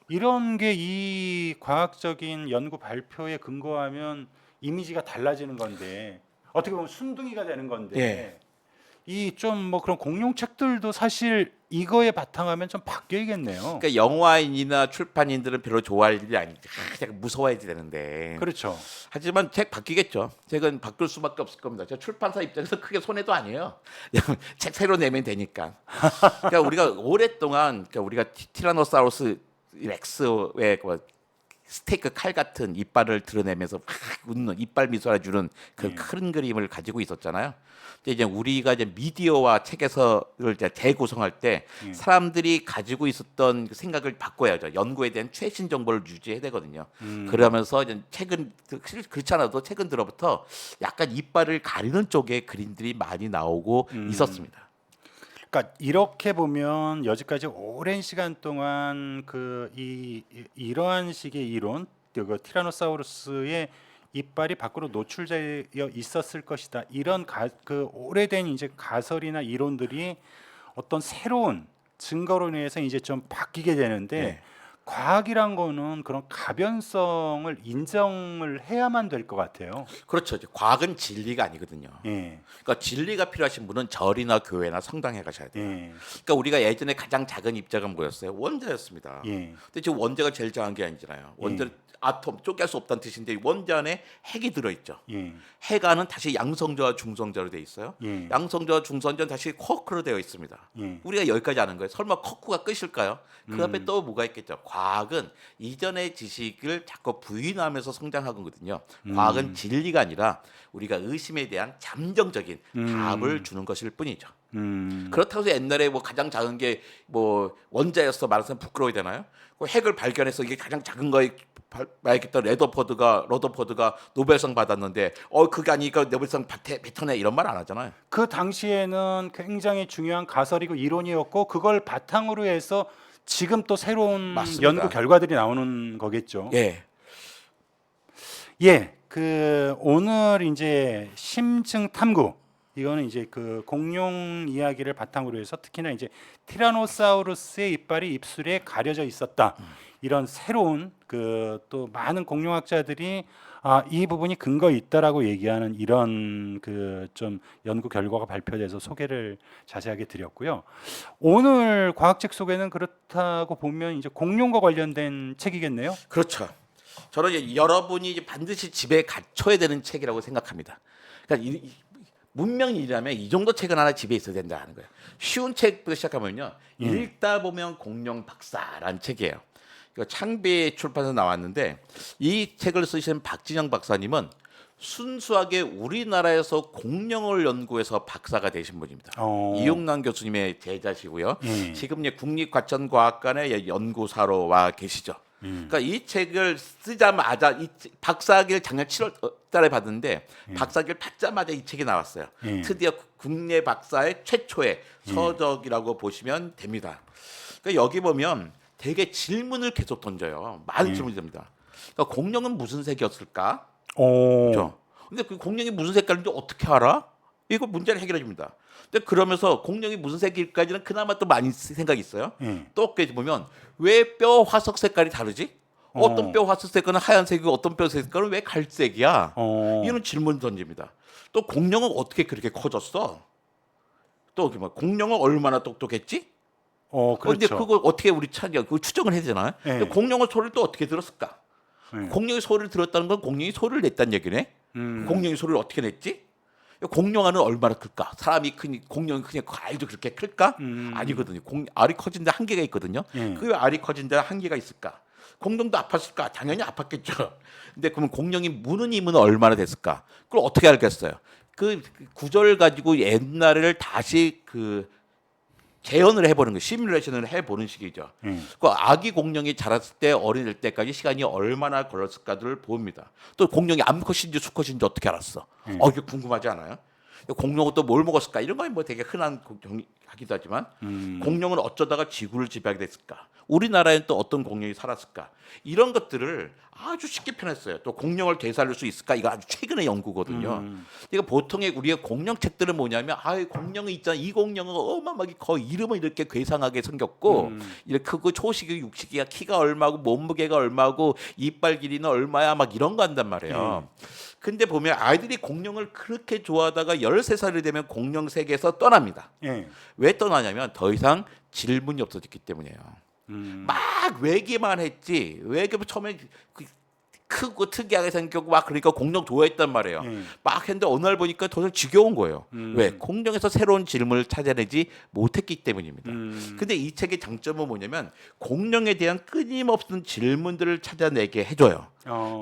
이런 게 이 과학적인 연구 발표에 근거하면 이미지가 달라지는 건데 어떻게 보면 순둥이가 되는 건데 네. 이 좀 뭐 그런 공룡 책들도 사실 이거에 바탕하면 좀 바뀌어야겠네요. 그러니까 영화인이나 출판인들은 별로 좋아할 일이 아니지. 그냥 무서워야지 되는데. 그렇죠. 하지만 책 바뀌겠죠. 책은 바뀔 수밖에 없을 겁니다. 저 출판사 입장에서 크게 손해도 아니에요. 그냥 책 새로 내면 되니까. 그러니까 우리가 오랫동안 그러니까 우리가 티라노사우루스 렉스의 그 스테이크 칼 같은 이빨을 드러내면서 막 웃는 이빨 미소를 주는 그 큰 그림을 가지고 있었잖아요. 근데 이제 우리가 이제 미디어와 책에서를 이제 재구성할 때 사람들이 가지고 있었던 그 생각을 바꿔야죠. 연구에 대한 최신 정보를 유지해야 되거든요. 그러면서 이제 최근 그렇지 않아도 최근 들어부터 약간 이빨을 가리는 쪽의 그림들이 많이 나오고 있었습니다. 그러니까 이렇게 보면 여지까지 오랜 시간 동안 이러한 식의 이론, 그 티라노사우루스의 이빨이 밖으로 노출되어 있었을 것이다. 이런 그 오래된 이제 가설이나 이론들이 어떤 새로운 증거로 인해서 이제 좀 바뀌게 되는데 네. 과학이란 거는 그런 가변성을 인정을 해야만 될 것 같아요. 그렇죠. 이제 과학은 진리가 아니거든요. 예, 그러니까 진리가 필요하신 분은 절이나 교회나 성당에 가셔야 돼요. 예, 그러니까 우리가 예전에 가장 작은 입자가 뭐였어요? 원자였습니다. 예, 근데 지금 원자가 제일 작은 게 아니잖아요. 원자 아톰 쪼갤 수 없다는 뜻인데 원자 안에 핵이 들어있죠. 예, 핵 안은 다시 양성자와 중성자로 되어 있어요. 예, 양성자와 중성자는 다시 쿼크로 되어 있습니다. 예. 우리가 여기까지 아는 거예요. 설마 쿼크가 끝일까요? 그 앞에 또 뭐가 있겠죠. 과학은 이전의 지식을 자꾸 부인하면서 성장하거든요. 과학은 진리가 아니라 우리가 의심에 대한 잠정적인 답을 주는 것일 뿐이죠. 그렇다고 해서 옛날에 뭐 가장 작은 게 뭐 원자였어 말해서 부끄러워야 되나요? 그 핵을 발견해서 이게 가장 작은 거에 말했던 러더퍼드가 노벨상 받았는데 그게 아니니까 노벨상 뱉어내 이런 말 안 하잖아요. 그 당시에는 굉장히 중요한 가설이고 이론이었고 그걸 바탕으로 해서 지금 또 새로운 맞습니다. 연구 결과들이 나오는 거겠죠. 예. 예, 그 오늘 이제 심층 탐구 이거는 이제 그 공룡 이야기를 바탕으로 해서 특히나 이제 티라노사우루스의 이빨이 입술에 가려져 있었다. 이런 새로운 그 또 많은 공룡학자들이 이 부분이 근거 있다라고 얘기하는 이런 그 좀 연구 결과가 발표돼서 소개를 자세하게 드렸고요. 오늘 과학책 소개는 그렇다고 보면 이제 공룡과 관련된 책이겠네요. 그렇죠. 저는 이제 여러분이 이제 반드시 집에 갖춰야 되는 책이라고 생각합니다. 그러니까 문명인이라면 이 정도 책은 하나 집에 있어야 된다는 거예요. 쉬운 책부터 시작하면요. 읽다 보면 공룡 박사라는 책이에요. 이거 창비 출판에서 나왔는데 이 책을 쓰신 박진영 박사님은 순수하게 우리나라에서 공룡을 연구해서 박사가 되신 분입니다. 이용남 교수님의 제자시고요. 지금 국립과천과학관의 연구사로 와 계시죠. 그러니까 이 책을 쓰자마자 이 박사학위를 작년 7월 달에 받았는데 박사학위를 받자마자 이 책이 나왔어요. 드디어 국내 박사의 최초의 서적이라고 보시면 됩니다. 그러니까 여기 보면 되게 질문을 계속 던져요. 많은 질문이 됩니다. 그러니까 공룡은 무슨 색이었을까? 그렇죠. 근데 그 공룡이 무슨 색깔인지 어떻게 알아? 이거 문제를 해결해 줍니다. 근데 그러면서 공룡이 무슨 색일까지는 그나마 또 많이 생각이 있어요. 또 보면 왜 뼈 화석 색깔이 다르지? 어떤 뼈 화살색 거는 하얀색이고 어떤 뼈색 거는 왜 갈색이야? 이런 질문 던집니다. 또 공룡은 어떻게 그렇게 커졌어? 또 공룡은 얼마나 똑똑했지? 근데 그렇죠. 그거 어떻게 우리 그 추정을 해야 되잖아요. 네. 근데 공룡의 소리를 또 어떻게 들었을까? 네. 공룡의 소리를 들었다는 건 공룡이 소리를 냈다는 얘기네. 음. 공룡이 소리를 어떻게 냈지? 공룡알은 얼마나 클까? 사람이 크니 공룡이 그냥 알도 그렇게 클까? 아니거든요. 알이 커진데 한계가 있거든요. 예. 그 왜 알이 커진데 한계가 있을까? 공룡도 아팠을까? 당연히 아팠겠죠. 근데 그러면 공룡이 무는 힘은 얼마나 됐을까? 그걸 어떻게 알겠어요? 그 구절 가지고 옛날을 다시 재현을 해보는 거, 시뮬레이션을 해보는 식이죠. 그 아기 공룡이 자랐을 때 어른이 될 때까지 시간이 얼마나 걸렸을까를 봅니다. 또 공룡이 암컷인지 수컷인지 어떻게 알았어? 이게 궁금하지 않아요? 공룡은 또 뭘 먹었을까? 이런 건 뭐 되게 흔한 하기도 하지만 공룡은 어쩌다가 지구를 지배하게 됐을까? 우리나라에는 또 어떤 공룡이 살았을까? 이런 것들을 아주 쉽게 표현했어요. 또 공룡을 되살릴 수 있을까? 이거 아주 최근의 연구거든요. 이거 보통의 우리가 공룡 책들은 뭐냐면 공룡이 있잖아. 이 공룡은 어마어마하게 거의 이름은 이렇게 괴상하게 생겼고 이렇게 크고 초식이 육식이야. 키가 얼마고 몸무게가 얼마고 이빨 길이는 얼마야 막 이런 거 한단 말이에요. 근데 보면 아이들이 공룡을 그렇게 좋아하다가 13살이 되면 공룡 세계에서 떠납니다. 예. 왜 떠나냐면 더 이상 질문이 없어졌기 때문이에요. 막 외기만 했지. 외기면 처음에 크고 특이하게 생겼고 막 그러니까 공룡 좋아했단 말이에요. 막 했는데 어느 날 보니까 더 이상 지겨운 거예요. 왜? 공룡에서 새로운 질문을 찾아내지 못했기 때문입니다. 근데 이 책의 장점은 뭐냐면 공룡에 대한 끊임없는 질문들을 찾아내게 해줘요.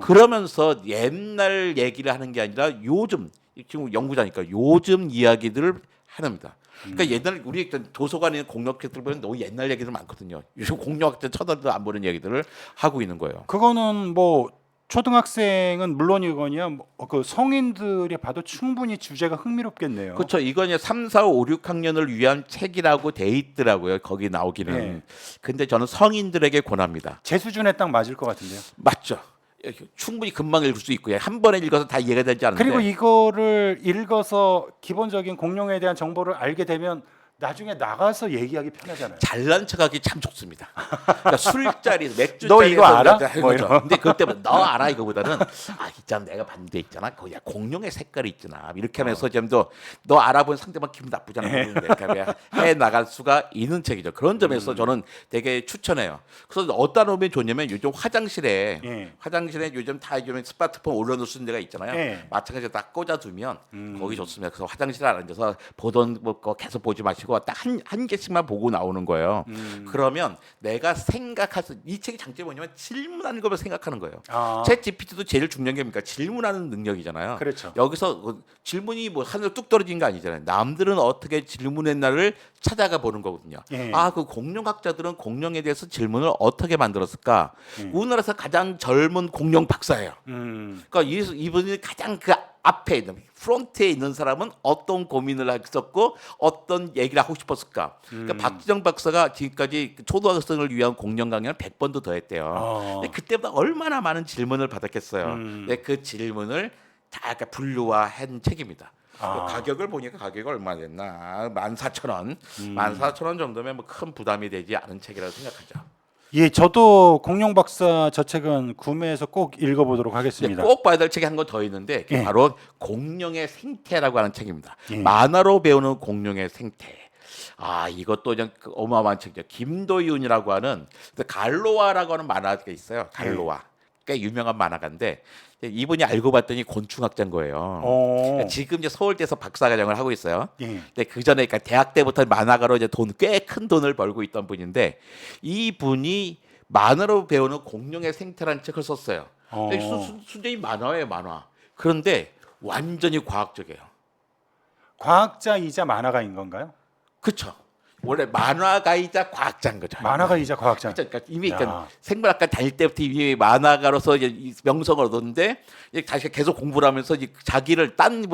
그러면서 옛날 얘기를 하는 게 아니라 요즘 지금 연구자니까 요즘 이야기들을 합니다. 그러니까 옛날 우리 도서관에 있는 공룡책들 보면 너무 옛날 얘기들 많거든요. 요즘 공룡학자 쳐다도 안 보는 얘기들을 하고 있는 거예요. 그거는 뭐 초등학생은 물론이거니와 그 성인들이 봐도 충분히 주제가 흥미롭겠네요. 그렇죠. 이건 이제 3, 4, 5, 6학년을 위한 책이라고 돼 있더라고요. 거기 나오기는. 네. 근데 저는 성인들에게 권합니다. 제 수준에 딱 맞을 것 같은데요. 맞죠. 충분히 금방 읽을 수 있고요. 한 번에 읽어서 다 이해가 되지 않는데. 그리고 이거를 읽어서 기본적인 공룡에 대한 정보를 알게 되면 나중에 나가서 얘기하기 편하잖아요. 잘난 척하기 참 좋습니다. 그러니까 술자리, 맥주자리에서 너 이거 알아? 뭐 거죠. 이런. 근데 그때 너 알아 이거보다는 있잖아 내가 봤는데 있잖아. 거기 공룡의 색깔이 있잖아. 이렇게 하면서 좀 더 너 알아본 상대방 기분 나쁘잖아. 이렇게 해 나갈 수가 있는 책이죠. 그런 점에서 저는 되게 추천해요. 그래서 어디다 놓으면 좋냐면 요즘 화장실에 요즘 다 요즘 스마트폰 올려놓을 수 있는 데가 있잖아요. 마찬가지로 딱 꽂아두면 거기 좋습니다. 그래서 화장실에 앉아서 보던 거 계속 보지 마시고 딱 한 개씩만 보고 나오는 거예요. 그러면 내가 생각해서 이 책의 장점이 뭐냐면 질문하는 것을 생각하는 거예요. 챗 GPT도 제일 중요한 게 뭡니까? 질문하는 능력이잖아요. 그렇죠. 여기서 질문이 뭐 하늘로 뚝 떨어진 거 아니잖아요. 남들은 어떻게 질문했나를 찾아가 보는 거거든요. 그 공룡학자들은 공룡에 대해서 질문을 어떻게 만들었을까? 우리나라에서 가장 젊은 공룡 박사예요. 그러니까 이분이 가장 그 앞에 있는 프론트에 있는 사람은 어떤 고민을 했었고 어떤 얘기를 하고 싶었을까? 그러니까 박지정 박사가 지금까지 초등학생을 위한 공룡 강연을 100번도 더 했대요. 근데 그때보다 얼마나 많은 질문을 받았겠어요. 그 질문을 다 분류화한 책입니다. 가격을 보니까 가격이 얼마 됐나? 14,000원. 14,000원 정도면 뭐 큰 부담이 되지 않은 책이라고 생각하죠. 예, 저도 공룡 박사 저 책은 구매해서 꼭 읽어보도록 하겠습니다. 꼭 봐야 될 책이 한 권 더 있는데 그게 바로 공룡의 생태라고 하는 책입니다. 만화로 배우는 공룡의 생태. 이것도 그냥 어마어마한 책이죠. 김도윤이라고 하는 갈로아라고 하는 만화가 있어요. 갈로아. 꽤 유명한 만화가인데 이분이 알고 봤더니 곤충학자인 거예요. 그러니까 지금 이제 서울대에서 박사과정을 하고 있어요. 근데 그 전에 그러니까 대학 때부터 만화가로 이제 꽤 큰 돈을 벌고 있던 분인데 이분이 만화로 배우는 공룡의 생태라는 책을 썼어요. 순전히 만화예요, 만화. 그런데 완전히 과학적이에요. 과학자이자 만화가인 건가요? 그렇죠. 원래 만화가이자 과학자인 거죠. 만화가이자 과학자. 그러니까 이미 생물학과 다닐 때부터 이미 만화가로서 이제 명성을 얻었는데 이제 다시 계속 공부를 하면서 자기를 딴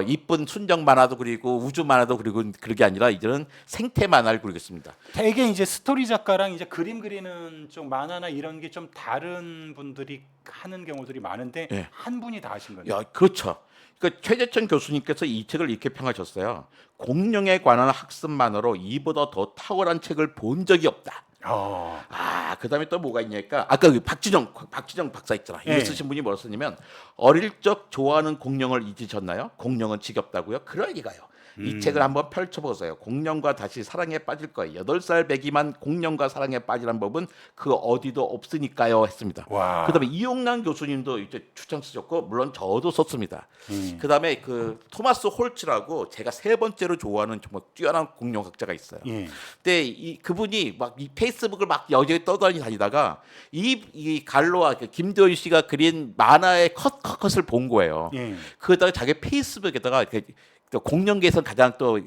이쁜 순정 만화도 그리고 우주 만화도 그리고 그게 아니라 이제는 생태 만화를 그리겠습니다. 되게 이제 스토리 작가랑 이제 그림 그리는 좀 만화나 이런 게 좀 다른 분들이 하는 경우들이 많은데 한 분이 다 하신 거예요. 그렇죠. 그러니까 최재천 교수님께서 이 책을 이렇게 평하셨어요. 공룡에 관한 학습 만화로 이보다 더 탁월한 책을 본 적이 없다. 그다음에 또 뭐가 있냐니까 아까 그 박지정 박사 있잖아. 예. 이거 쓰신 분이 뭐라 썼냐면 어릴 적 좋아하는 공룡을 잊으셨나요? 공룡은 지겹다고요? 그럴 리가요. 이 책을 한번 펼쳐보세요. 공룡과 다시 사랑에 빠질 거예요. 8살 배기만 공룡과 사랑에 빠지란 법은 그 어디도 없으니까요 했습니다. 와. 그다음에 이용남 교수님도 이제 추천 쓰셨고 물론 저도 썼습니다. 그다음에 그 토마스 홀츠라고 제가 세 번째로 좋아하는 정말 뛰어난 공룡학자가 있어요. 예. 근데 그분이 막 이 페이스북을 막 여기저기 떠다니다가 이 갈로와 김도현 씨가 그린 만화의 컷을 본 거예요. 예. 그러다가 자기 페이스북에다가 또 공룡계에서 가장 또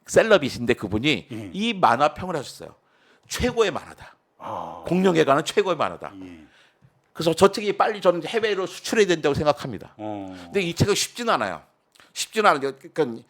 셀럽이신데 그분이 예. 이 만화 평을 하셨어요. 최고의 만화다. 공룡에 관한 최고의 만화다. 예. 그래서 저 책이 빨리 저는 해외로 수출해야 된다고 생각합니다. 근데 이 책은 쉽지는 않아요. 쉽지는 않아요. 그러니까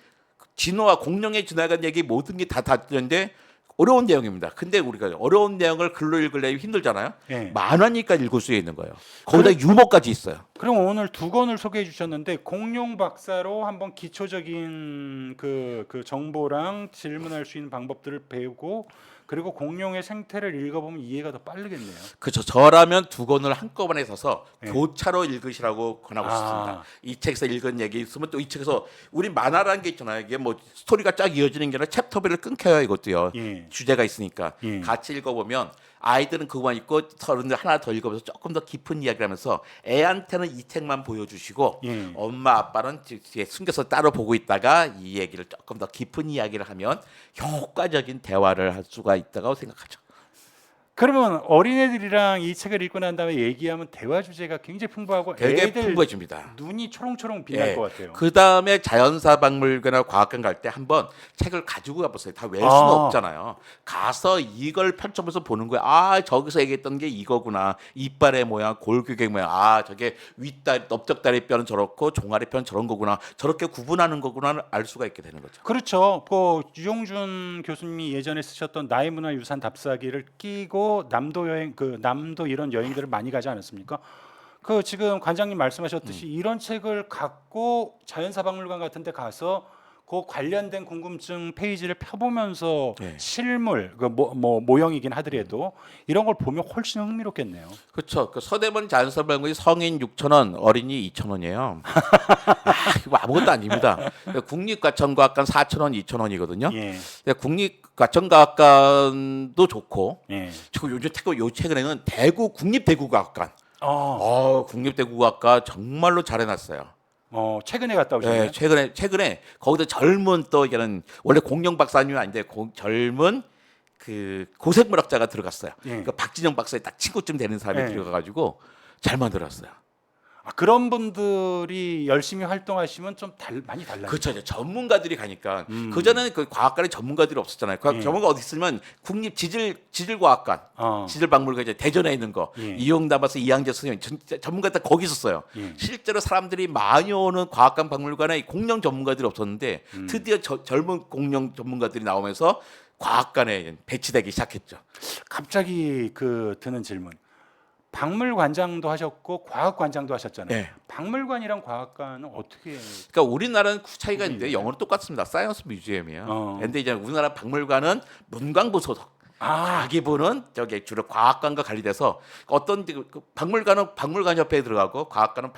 진화와 공룡의 진화에 관한 얘기 모든 게 다 다루는데 어려운 내용입니다. 근데 우리가 어려운 내용을 글로 읽으려면 힘들잖아요. 예. 만화니까 읽을 수 있는 거예요. 거기다 유머까지 있어요. 그럼 오늘 두 권을 소개해 주셨는데 공룡 박사로 한번 기초적인 그 정보랑 질문할 수 있는 방법들을 배우고 그리고 공룡의 생태를 읽어보면 이해가 더 빠르겠네요. 그렇죠. 저라면 두 권을 한꺼번에 사서 예. 교차로 읽으시라고 권하고 싶습니다. 이 책에서 읽은 얘기 있으면 또 이 책에서 우리 만화라는 게 있잖아요. 이게 뭐 스토리가 쫙 이어지는 게 아니라 챕터별로 끊겨요. 이것도요. 예. 주제가 있으니까 예. 같이 읽어보면 아이들은 그거만 읽고 서른들 하나 더 읽어보면서 조금 더 깊은 이야기를 하면서 애한테는 이 책만 보여주시고 예. 엄마 아빠는 뒤에 숨겨서 따로 보고 있다가 이 얘기를 조금 더 깊은 이야기를 하면 효과적인 대화를 할 수가 있다고 생각하죠. 그러면 어린애들이랑 이 책을 읽고 난 다음에 얘기하면 대화 주제가 굉장히 풍부하고 되게 애들 풍부해집니다. 눈이 초롱초롱 빛날 예. 것 같아요. 그 다음에 자연사박물관이나 과학관 갈 때 한번 책을 가지고 가보세요. 다 외울 수는 없잖아요. 가서 이걸 펼쳐보면서 보는 거예요. 아 저기서 얘기했던 게 이거구나. 이빨의 모양, 골격의 모양. 아 저게 윗다리, 넓적다리 뼈는 저렇고 종아리 뼈는 저런 거구나. 저렇게 구분하는 거구나 알 수가 있게 되는 거죠. 그렇죠. 그 유용준 교수님이 예전에 쓰셨던 나의 문화 유산 답사기를 끼고 남도 여행 남도 이런 여행들을 많이 가지 않았습니까? 그 지금 관장님 말씀하셨듯이 이런 책을 갖고 자연사박물관 같은 데 가서 그 관련된 궁금증 페이지를 펴보면서 네. 실물 모형이긴 하더라도 이런 걸 보면 훨씬 흥미롭겠네요. 그렇죠. 그 서대문 자연사박물관이 성인 6,000원, 어린이 2,000원이에요. 이거 아무것도 아닙니다. 국립과천과학관 4,000원, 2,000원이거든요. 예. 과천과학관도 좋고 예. 요 최근에는 대구 국립대구과학관. 국립대구과학관 정말로 잘해놨어요. 최근에 갔다 오셨나요? 네, 최근에 거기서 젊은 또 이게는 원래 공룡 박사님은 아닌데 젊은 그 고생물학자가 들어갔어요. 예. 그 박진영 박사의 딱 친구쯤 되는 사람이 예. 들어가가지고 잘 만들었어요. 그런 분들이 열심히 활동하시면 좀 많이 달라요. 그렇죠. 이제 전문가들이 가니까 그 전에는 그 과학관에 전문가들이 없었잖아요. 예. 전문가 어디 있으면 국립 지질과학관, 지질박물관 이제 대전에 있는 거 예. 이용담아서 이양재 선생님 전문가 다 거기 있었어요. 예. 실제로 사람들이 많이 오는 과학관 박물관에 공룡 전문가들이 없었는데 드디어 젊은 공룡 전문가들이 나오면서 과학관에 배치되기 시작했죠. 갑자기 드는 질문. 박물관장도 하셨고 과학관장도 하셨잖아요. 네. 박물관이랑 과학관은 어떻게? 그러니까 우리나라는 차이가 있는데 영어는 똑같습니다. 사이언스 뮤지엄이에요. 근데 이제 우리나라 박물관은 문광부 소속. 과기부는 저기 주로 과학관과 관리돼서 어떤 그 박물관은 박물관 협회에 들어가고 과학관은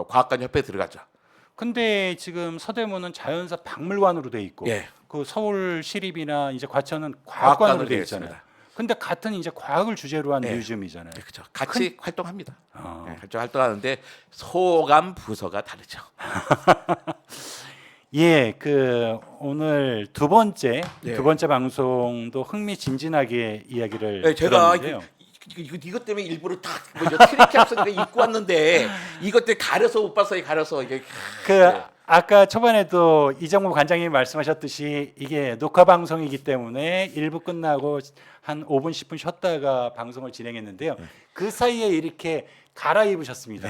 과학관 협회에 들어가죠. 근데 지금 서대문은 자연사 박물관으로 돼 있고 예. 그 서울 시립이나 이제 과천은 과학관으로 돼 되어 있잖아요. 있습니다. 근데 같은 이제 과학을 주제로 한 예. 뮤지엄이잖아요. 네, 그렇죠. 같이 활동합니다. 어. 같이 활동하는데 소감 부서가 다르죠. 예, 오늘 두 번째 예. 방송도 흥미진진하게 이야기를 네, 제가 들었는데요. 이것 때문에 일부러 다 트리키 합성을 입고 왔는데 이것 때문에 가려서 못 봤어요. 가려서 이게 아까 초반에도 이정무 관장님이 말씀하셨듯이 이게 녹화 방송이기 때문에 1부 끝나고 한 5분 10분 쉬었다가 방송을 진행했는데요. 그 사이에 이렇게 갈아입으셨습니다.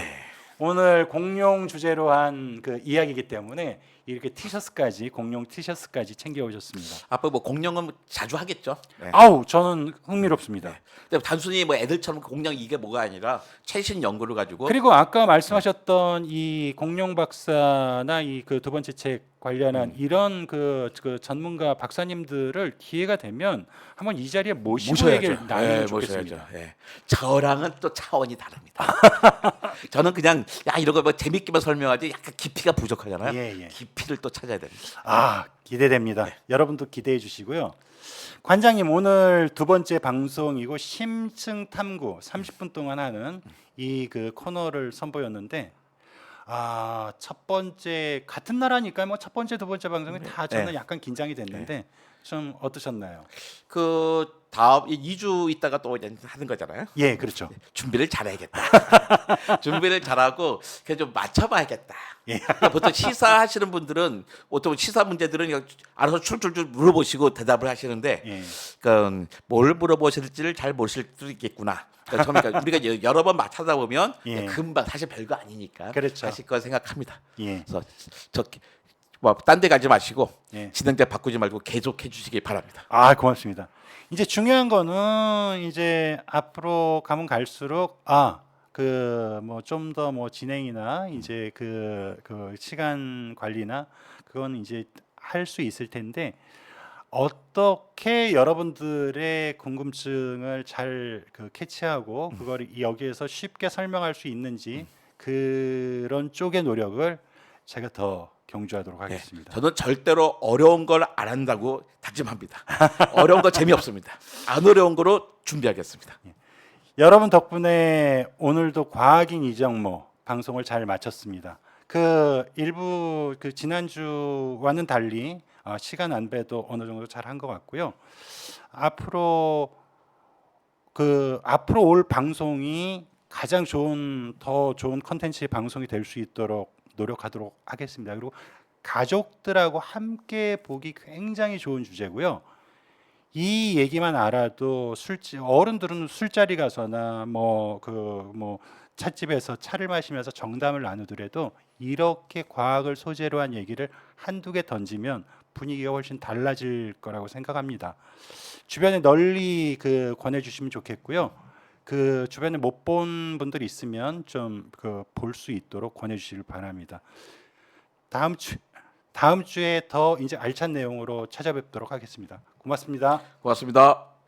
오늘 공룡 주제로 한 그 이야기이기 때문에 이렇게 티셔츠까지 공룡 티셔츠까지 챙겨 오셨습니다. 앞으로 뭐 공룡은 자주 하겠죠. 네. 아우 저는 흥미롭습니다. 근데 단순히 뭐 애들처럼 공룡 이게 뭐가 아니라 최신 연구를 가지고 그리고 아까 말씀하셨던 이 공룡 박사나 이 그 두 번째 책 관련한 이런 그 전문가 박사님들을 기회가 되면 한번 이 자리에 모시고 얘기를 나누면 좋겠습니다. 예. 저랑은 또 차원이 다릅니다. 저는 그냥 야 이런 거 뭐 재밌게만 설명하지 약간 깊이가 부족하잖아요. 예, 예. 깊이를 또 찾아야 됩니다. 아, 기대됩니다. 여러분도 기대해 주시고요. 관장님 오늘 두 번째 방송이고 심층 탐구 30분 동안 하는 이 그 코너를 선보였는데 첫 번째 같은 나라니까 뭐 첫 번째 두 번째 방송이 다 저는 약간 긴장이 됐는데 좀 어떠셨나요? 그 다음 2주 있다가 또 이제 하는 거잖아요. 예, 그렇죠. 준비를 잘해야겠다. 준비를 잘하고 그냥 좀 맞춰봐야겠다. 그러니까 보통 시사하시는 분들은 보통 시사 문제들은 그냥 알아서 출출출 물어보시고 대답을 하시는데 예. 그러니까 뭘 물어보실지를 잘 모르실 수도 있겠구나. 그러니까 우리가 여러 번 맞하다 보면 예. 금방 사실 별거 아니니까 그렇죠. 하실 거 생각합니다. 예. 그래서 딴 데 가지 마시고 예. 진행자 바꾸지 말고 계속 해주시기 바랍니다. 아, 고맙습니다. 이제 중요한 거는 이제 앞으로 가면 갈수록 그 뭐 좀 더 뭐 진행이나 이제 그 시간 관리나 그건 이제 할 수 있을 텐데 어떻게 여러분들의 궁금증을 잘 캐치하고 그걸 여기에서 쉽게 설명할 수 있는지 그런 쪽의 노력을 제가 더 경주하도록 하겠습니다. 저는 절대로 어려운 걸 안 한다고 다짐합니다. 어려운 거 재미없습니다. 안 어려운 거로 준비하겠습니다. 여러분 덕분에 오늘도 과학인 이정모 방송을 잘 마쳤습니다. 일부 지난주와는 달리 시간 안배도 어느 정도 잘 한 것 같고요. 앞으로 올 방송이 가장 더 좋은 컨텐츠의 방송이 될 수 있도록 노력하도록 하겠습니다. 그리고 가족들하고 함께 보기 굉장히 좋은 주제고요. 이 얘기만 알아도 어른들은 술자리 가서나 찻집에서 차를 마시면서 정담을 나누더라도 이렇게 과학을 소재로 한 얘기를 한두 개 던지면 분위기가 훨씬 달라질 거라고 생각합니다. 주변에 널리 권해주시면 좋겠고요. 주변에 못 본 분들이 있으면 좀 볼 수 있도록 권해주시길 바랍니다. 다음 주에 더 이제 알찬 내용으로 찾아뵙도록 하겠습니다. 고맙습니다. 고맙습니다.